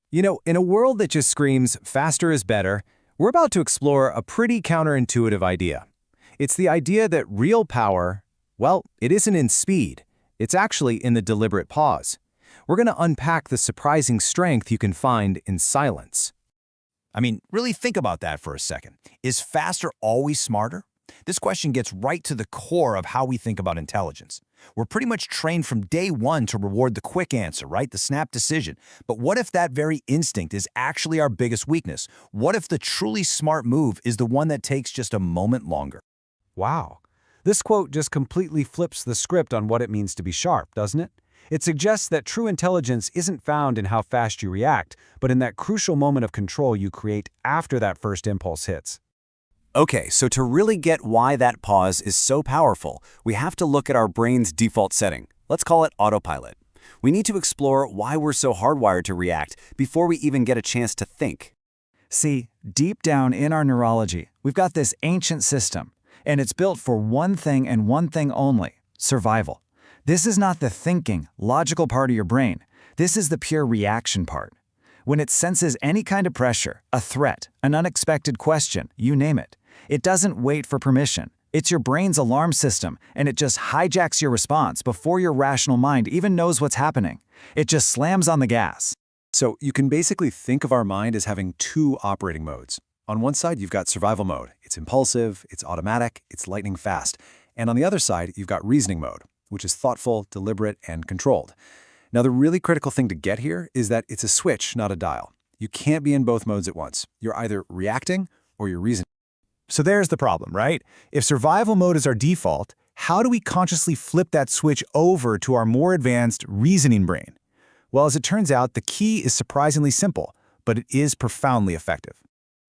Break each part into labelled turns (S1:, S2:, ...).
S1: In a world that just screams faster is better, we're about to explore a pretty counterintuitive idea. It's the idea that real power, well, it isn't in speed. It's actually in the deliberate pause. We're going to unpack the surprising strength you can find in silence.
S2: I mean, really think about that for a second. Is faster always smarter? This question gets right to the core of how we think about intelligence. We're pretty much trained from day one to reward the quick answer, right? The snap decision. But what if that very instinct is actually our biggest weakness? What if the truly smart move is the one that takes just a moment longer?
S3: Wow. This quote just completely flips the script on what it means to be sharp, doesn't it? It suggests that true intelligence isn't found in how fast you react, but in that crucial moment of control you create after that first impulse hits.
S4: Okay, so to really get why that pause is so powerful, we have to look at our brain's default setting. Let's call it autopilot. We need to explore why we're so hardwired to react before we even get a chance to think.
S5: See, deep down in our neurology, we've got this ancient system, and it's built for one thing and one thing only: survival. This is not the thinking, logical part of your brain. This is the pure reaction part. When it senses any kind of pressure, a threat, an unexpected question, you name it, it doesn't wait for permission. It's your brain's alarm system, and it just hijacks your response before your rational mind even knows what's happening. It just slams on the gas.
S1: So you can basically think of our mind as having two operating modes. On one side, you've got survival mode. It's impulsive, it's automatic, it's lightning fast. And on the other side, you've got reasoning mode, which is thoughtful, deliberate, and controlled. Now, the really critical thing to get here is that it's a switch, not a dial. You can't be in both modes at once. You're either reacting or you're reasoning.
S6: So there's the problem, right? If survival mode is our default, how do we consciously flip that switch over to our more advanced reasoning brain? Well, as it turns out, the key is surprisingly simple, but it is profoundly effective.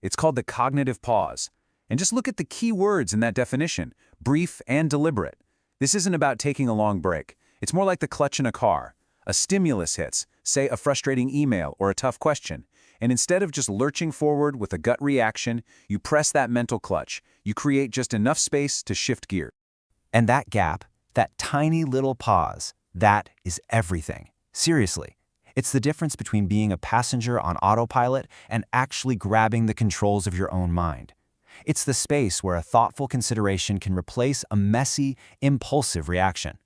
S3: It's called the cognitive pause. And just look at the key words in that definition: brief and deliberate. This isn't about taking a long break. It's more like the clutch in a car. A stimulus hits, say a frustrating email or a tough question, and instead of just lurching forward with a gut reaction, you press that mental clutch. You create just enough space to shift gear.
S4: And that gap, that tiny little pause, that is everything. Seriously. It's the difference between being a passenger on autopilot and actually grabbing the controls of your own mind. It's the space where a thoughtful consideration can replace a messy, impulsive reaction.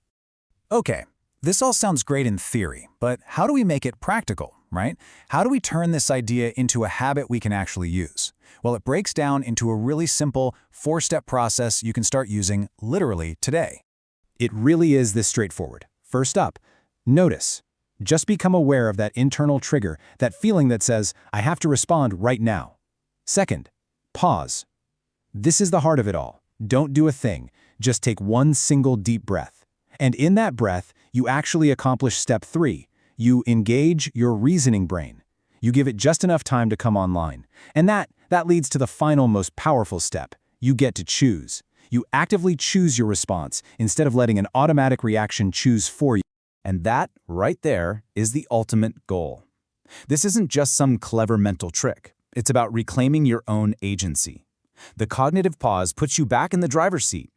S6: Okay, this all sounds great in theory, but how do we make it practical, right? How do we turn this idea into a habit we can actually use? Well, it breaks down into a really simple 4-step process you can start using literally today. It really is this straightforward. First up, notice. Just become aware of that internal trigger, that feeling that says, I have to respond right now. Second, pause. This is the heart of it all. Don't do a thing. Just take one single deep breath. And in that breath, you actually accomplish step 3. You engage your reasoning brain. You give it just enough time to come online. And that leads to the final, most powerful step. You get to choose. You actively choose your response instead of letting an automatic reaction choose for you. And that, right there, is the ultimate goal. This isn't just some clever mental trick. It's about reclaiming your own agency. The cognitive pause puts you back in the driver's seat.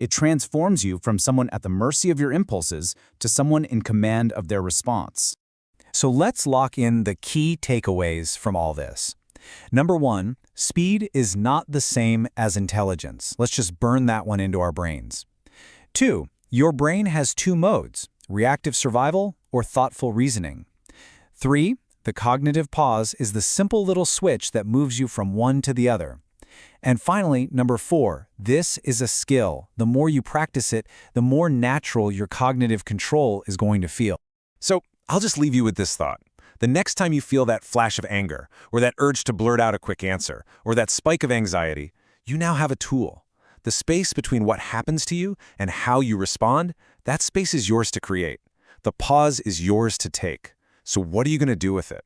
S6: It transforms you from someone at the mercy of your impulses to someone in command of their response. So let's lock in the key takeaways from all this. Number 1, speed is not the same as intelligence. Let's just burn that one into our brains. 2, your brain has 2 modes: reactive survival or thoughtful reasoning. 3, the cognitive pause is the simple little switch that moves you from one to the other. And finally, number 4, this is a skill. The more you practice it, the more natural your cognitive control is going to feel.
S1: So I'll just leave you with this thought. The next time you feel that flash of anger, or that urge to blurt out a quick answer, or that spike of anxiety, you now have a tool. The space between what happens to you and how you respond, that space is yours to create. The pause is yours to take. So what are you going to do with it?